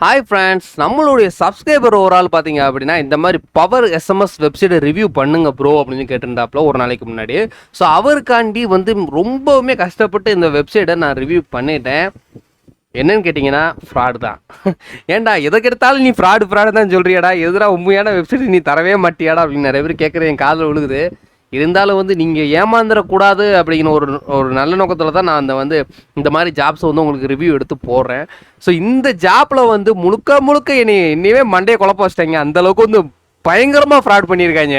Hi friends, நம்மளுடைய subscriber ஒரு ஆள் பார்த்தீங்க அப்படின்னா இந்த மாதிரி பவர் எஸ்எம்எஸ் வெப்சைட்டை ரிவ்யூ பண்ணுங்க ப்ரோ அப்படின்னு கேட்டிருந்தாப்புல ஒரு நாளைக்கு முன்னாடி. ஸோ அவருக்காண்டி ரொம்பவுமே கஷ்டப்பட்டு இந்த வெப்சைட்டை நான் ரிவ்யூ பண்ணிட்டேன். என்னன்னு கேட்டிங்கன்னா ஃப்ராடு தான். ஏன்டா எதை கெடுத்தாலும் நீ ஃப்ராடு தான் சொல்கிறியாடா, எதிராக உண்மையான வெப்சைட் நீ தரவே மாட்டியாடா அப்படின்னு நிறைய பேர் கேட்குற என் காதில் விழுகுது. இருந்தாலும் நீங்கள் ஏமாந்துடக்கூடாது அப்படிங்கிற ஒரு ஒரு நல்ல நோக்கத்தில் தான் நான் இந்த மாதிரி ஜாப்ஸை உங்களுக்கு ரிவ்யூ எடுத்து போடுறேன். ஸோ இந்த ஜாப்பில் முழுக்க என்னையவே மண்டையை குழப்ப வச்சிட்டாங்க. அந்தளவுக்கு பயங்கரமாக ஃப்ராட் பண்ணியிருக்காங்க.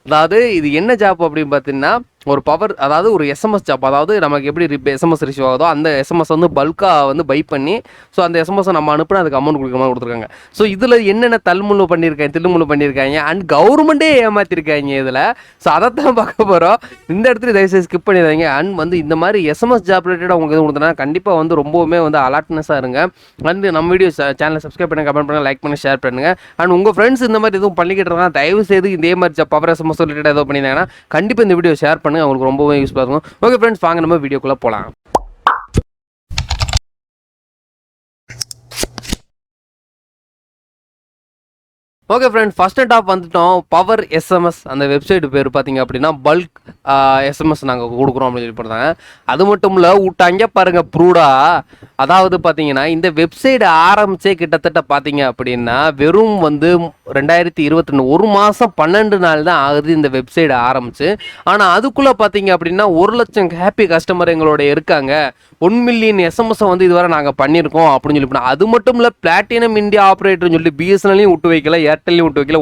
அதாவது இது என்ன ஜாப் அப்படின்னு பார்த்தீங்கன்னா ஒரு பவர், அதாவது ஒரு எஸ்எம்எஸ் ஜாப். அதாவது நமக்கு எப்படி எஸ்எம்எஸ் ரிசீவ் ஆகுதோ அந்த எஸ்எம்எஸ் பல்காக பை பண்ணி ஸோ அந்த எஸ்எம்எஸை நம்ம அனுப்புனா அதுக்கு அமௌண்ட் கொடுக்குற மாதிரி கொடுத்துருக்காங்க. ஸோ இதில் என்னென்ன தில்லுமுள்ளு பண்ணியிருக்காங்க அண்ட் கவர்மெண்ட்டே ஏமாற்றிருக்காங்க இதில். ஸோ அதைத்தான் பார்க்க போகிறோம். இந்த இடத்துல தயவுசெய்து ஸ்கிப் பண்ணிடுறாங்க. அண்ட் இந்த மாதிரி எஸ்எம்எஸ் ஜாப் ரிலேட்டடாக உங்களுக்கு எதுவும் கொடுத்தனா கண்டிப்பாக ரொம்பவுமே அலர்ட்னஸாக இருங்க. அண்ட் நம்ம வீடியோ சேனலை சப்ஸ்கிரைப் பண்ணுங்கள், கமெண்ட் பண்ணுங்கள், லைக் பண்ணி ஷேர் பண்ணுங்கள். அண்ட் உங்கள் ஃப்ரெண்ட்ஸ் இந்த மாதிரி எதுவும் பண்ணிக்கிட்டு இருக்காங்க தயவுசெய்து இதே மாதிரி பவர் எஸ்எம்எஸ் ரிலேட்டடாக எதுவும் பண்ணியிருந்தாங்கன்னா கண்டிப்பாக இந்த வீடியோ ஷேர் பண்ணுங்கள், அவங்களுக்கு ரொம்பவே யூஸ்ஃபுல்லாக இருக்கும். ஓகே ஃப்ரெண்ட்ஸ், வாங்க நம்ம வீடியோக்குள்ளே போகலாம். ஓகே ஃப்ரெண்ட்ஸ், ஃபர்ஸ்ட் டாப் வந்துட்டோம். பவர் எஸ்எம்எஸ் அந்த வெப்சைட் பேர் பார்த்தீங்க அப்படின்னா பல்க் எஸ்எம்எஸ் நாங்கள் கொடுக்குறோம் அப்படின்னு சொல்லி போட்டாங்க. அது மட்டும் இல்லை விட்டாங்க பாருங்கள் ப்ரூடா. அதாவது பார்த்தீங்கன்னா இந்த வெப்சைட் ஆரம்பித்தே கிட்டத்தட்ட பார்த்தீங்க அப்படின்னா வெறும் 2022 1 மாதம் 12 நாள் தான் ஆகுது இந்த வெப்சைட் ஆரம்பிச்சு. ஆனால் அதுக்குள்ளே பார்த்தீங்க அப்படின்னா 1 லட்சம் ஹாப்பி கஸ்டமர் எங்களோட இருக்காங்க. 1 மில்லியன் எஸ்எம்எஸை இதுவரை நாங்கள் பண்ணியிருக்கோம் அப்படின்னு சொல்லி போனால். அது மட்டும் இல்லை பிளாட்டினம் இந்தியா ஆப்ரேட்டர்னு சொல்லி பிஎஸ்என்எல்லையும் விட்டு வைக்கல, ஏர்டெல்லையும் விட்டு வைக்கல,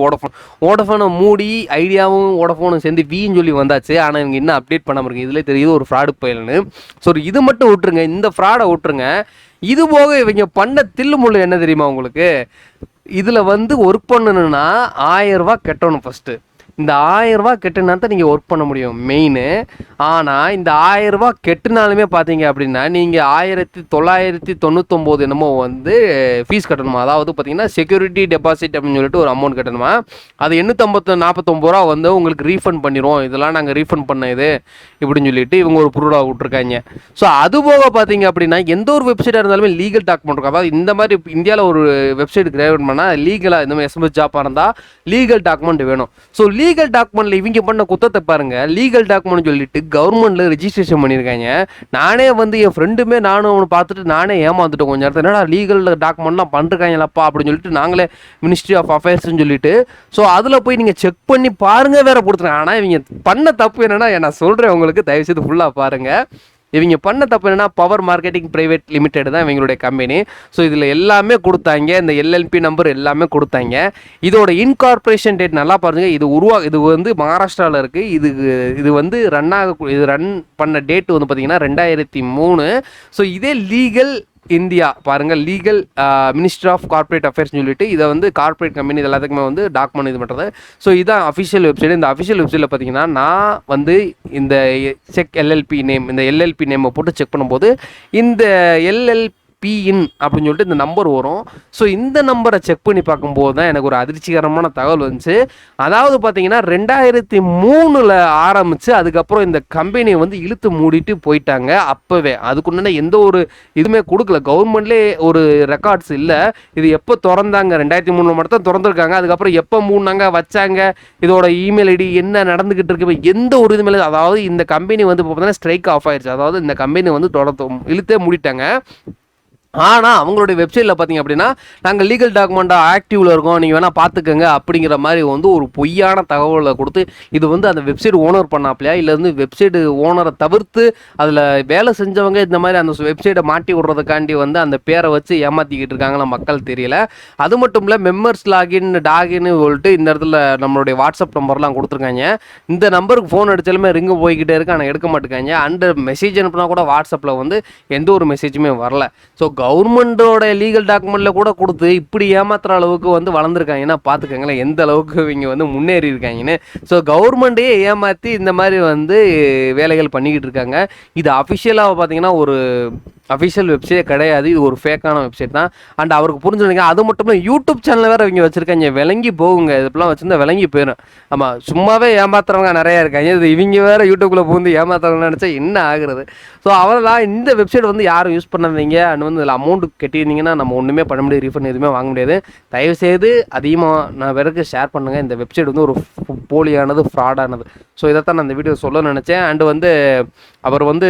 வோடஃபோனை மூடி ஐடியாவும் வோடஃபோனும் சேர்ந்து வின்னு சொல்லி வந்தாச்சு. ஆனால் இவங்க இன்னும் அப்டேட் பண்ணாமல் இருக்கு. இதில் தெரியுது ஒரு ஃப்ராடு பயல்னு. ஸோ இது மட்டும் விட்டுருங்க, இந்த ஃப்ராடை விட்டுருங்க. இது போக இவங்க பண்ண தில்லுமுள்ளு என்ன தெரியுமா உங்களுக்கு? இதில் ஒர்க் பண்ணணுன்னா 1000 ரூபா கட்டணும் ஃபஸ்ட்டு. இந்த 1000 ரூபா கெட்டுனா தான் நீங்கள் ஒர்க் பண்ண முடியும் மெயின். ஆனால் இந்த 1000 ரூபா கெட்டுனாலுமே பார்த்தீங்க அப்படின்னா நீங்கள் 1999 என்னமோ ஃபீஸ் கட்டணுமா. அதாவது பார்த்தீங்கன்னா செக்யூரிட்டி டெபாசிட் அப்படின்னு சொல்லிட்டு ஒரு அமௌண்ட் கட்டணுமா. அது 849 ரூபா உங்களுக்கு ரீஃபண்ட் பண்ணிடுவோம், இதெல்லாம் நாங்கள் ரீஃபண்ட் பண்ண இது இப்படின்னு சொல்லிட்டு இவங்க ஒரு ப்ரூடாக விட்ருக்காங்க. ஸோ அது போக பார்த்தீங்க அப்படின்னா எந்த ஒரு வெப்சைட்டாக இருந்தாலுமே லீகல் டாக்குமெண்ட் இருக்கும். அதாவது இந்த மாதிரி இந்தியாவில் ஒரு வெப்சைட் கிரியேட் பண்ணால் லீகலாக இந்த மாதிரி எஸ்எம்எஸ் ஜாப்பாக இருந்தால் லீகல் டாக்குமெண்ட் வேணும். ஸோ லீகல் டாக்குமெண்ட்ல இவங்க பண்ண குத்தத்தை பாருங்க. லீகல் டாக்குமெண்ட் சொல்லிட்டு கவர்மெண்ட்ல ரெஜிஸ்ட்ரேஷன் பண்ணியிருக்காங்க. நானே என் ஃப்ரெண்டுமே நானும் அவனை பார்த்துட்டு நானே ஏமாந்துட்டோம் கொஞ்சம் நேரத்தில். என்னடா லீகல் டாக்குமெண்ட்லாம் பண்ணிருக்காங்களப்பா அப்படின்னு சொல்லிட்டு நாங்களே மினிஸ்ட்ரி ஆஃப் அஃபேர்ஸ்ன்னு சொல்லிட்டு ஸோ அதில் போய் நீங்கள் செக் பண்ணி பாருங்க வேற கொடுத்துருங்க. ஆனால் இவங்க பண்ண தப்பு என்னன்னா நான் சொல்கிறேன் உங்களுக்கு, தயவுசெய்து ஃபுல்லாக பாருங்க. இவங்க பண்ண தப்பு என்னன்னா பவர் மார்க்கெட்டிங் பிரைவேட் லிமிடெட் தான் இவங்களுடைய கம்பெனி. ஸோ இதில் எல்லாமே கொடுத்தாங்க, இந்த எல்எல்பி நம்பர் எல்லாமே கொடுத்தாங்க. இதோட இன்கார்பரேஷன் டேட் நல்லா பாருங்க. இது மகாராஷ்டிராவில் இருக்குது. இது ரன் பண்ண டேட் பார்த்தீங்கன்னா 2003. ஸோ இதே லீகல் இந்தியா பாருங்கள், legal ministry of corporate affairs சொல்லிட்டு இதை கார்பரேட் கம்பெனி இது எல்லாத்துக்குமே டாக்குமெண்ட் இது பண்ணுறது. ஸோ இதுதான் அஃபிஷியல் வெப்சைட். இந்த அஃபிஷியல் வெப்சைட்டில் பார்த்தீங்கன்னா நான் இந்த செக் எல்எல்பி நேம், இந்த எல்எல்பி நேமை போட்டு செக் பண்ணும்போது இந்த பிஇன் அப்படின்னு சொல்லிட்டு இந்த நம்பர் வரும். ஸோ இந்த நம்பரை செக் பண்ணி பார்க்கும்போது தான் எனக்கு ஒரு அதிர்ச்சிகரமான தகவல் வந்துச்சு. அதாவது பார்த்தீங்கன்னா 2003 ஆரம்பித்து அதுக்கப்புறம் இந்த கம்பெனியை இழுத்து மூடிட்டு போயிட்டாங்க. அப்போவே அதுக்குன்னு எந்த ஒரு இதுவுமே கொடுக்கல, கவர்மெண்ட்லேயே ஒரு ரெக்கார்ட்ஸ் இல்லை. இது எப்போ திறந்தாங்க 2003 மட்டும் தான் திறந்துருக்காங்க. அதுக்கப்புறம் எப்போ மூடினாங்க வச்சாங்க, இதோட இமெயில் ஐடி என்ன நடந்துக்கிட்டு இருக்கு எந்த ஒரு இதுமே இல்லை. அதாவது இந்த கம்பெனி பார்த்தீங்கன்னா ஸ்ட்ரைக் ஆஃப் ஆயிடுச்சு. அதாவது இந்த கம்பெனி இழுத்தே மூடிட்டாங்க. ஆனால் அவங்களுடைய வெப்சைட்டில் பார்த்தீங்க அப்படின்னா நாங்கள் லீகல் டாக்குமெண்ட்டாக ஆக்டிவில் இருக்கோம், நீங்கள் வேணால் பார்த்துக்கங்க அப்படிங்கிற மாதிரி ஒரு பொய்யான தகவலை கொடுத்து இது அந்த வெப்சைட் ஓனர் பண்ணாப்லையா இல்லை வெப்சைட்டு ஓனரை தவிர்த்து அதில் வேலை செஞ்சவங்க இந்த மாதிரி அந்த வெப்சைட்டை மாட்டி விடுறதுக்காண்டி அந்த பேரை வச்சு ஏமாற்றிக்கிட்டு இருக்காங்களா மக்கள் தெரியல. அது மட்டும் இல்லை மெம்பர்ஸ் டாகின்னு சொல்லிட்டு இந்த இடத்துல நம்மளுடைய வாட்ஸ்அப் நம்பர்லாம் கொடுத்துருக்காங்க. இந்த நம்பருக்கு ஃபோன் அடித்தாலுமே ரிங்கு போய்கிட்டே இருக்கு, ஆனால் எடுக்க மாட்டேங்காங்க. அண்ட் மெசேஜ் அனுப்புனா கூட வாட்ஸ்அப்பில் எந்த ஒரு மெசேஜுமே வரல. ஸோ கவர்மெண்டோட லீகல் டாக்குமெண்ட்ல கூட கொடுத்து இப்படி ஏமாத்துற அளவுக்கு வளர்ந்துருக்காங்கன்னா பார்த்துக்கங்களேன் எந்த அளவுக்கு இவங்க முன்னேறி இருக்காங்கன்னு. ஸோ கவர்மெண்ட்டையே ஏமாற்றி இந்த மாதிரி வேலைகள் பண்ணிக்கிட்டு இருக்காங்க. இது அஃபிஷியலாக பார்த்தீங்கன்னா ஒரு அஃபிஷியல் வெப்சைட்டே கிடையாது, இது ஒரு ஃபேக்கான வெப்சைட் தான். அண்ட் அவருக்கு புரிஞ்சுருங்க. அது மட்டும் இல்லை, யூடியூப் சேனல் வேறு இவங்க வச்சுருக்காங்க. விளங்கி போகுங்க, இதுப்பெல்லாம் வச்சுருந்தா விளங்கி போயிடும். ஆமாம், சும்மாவே ஏமாத்துறவங்க நிறையா இருக்காங்க. இது இவங்க வேறு யூடியூப்பில் பூந்து ஏமாத்துறவங்க நினச்சா என்ன ஆகுறது? ஸோ அவ்வளோதான். இந்த வெப்சைட் வந்து யாரும் யூஸ் பண்ணாதீங்க. அண்ட் வந்து இதில் அமௌண்ட் கட்டியிருந்தீங்கன்னா நம்ம ஒன்றுமே பண்ண முடியாது, ரீஃபண்ட் எதுவுமே வாங்க முடியாது. தயவுசெய்து அதிகமாக நான் பிறகு ஷேர் பண்ணுங்கள். இந்த வெப்சைட் வந்து ஒரு போலியானது, ஃப்ராடானது. ஸோ இதைத்தான் நான் இந்த வீடியோ சொல்ல நினச்சேன். அண்டு வந்து அவர் வந்து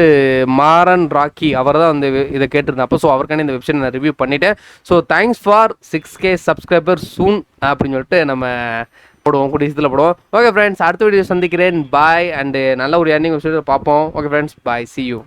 மாறன் ராக்கி அவர் தான் வந்து இதை கேட்டிருந்தப்போ, ஸோ அவருக்கான இந்த வெப்சைட் நான் ரிவ்யூ பண்ணிட்டேன். So thanks for 6K subscriber soon அப்படின்னு சொல்லிட்டு நம்ம போடுவோம், கூடிய இதில் போடுவோம். ஓகே ஃப்ரெண்ட்ஸ், அடுத்த வீடியோ சந்திக்கிறேன். பாய். அண்டு நல்ல ஒரு ஏர்னிங் வெப்சைட் பார்ப்போம். Okay friends, bye, see you.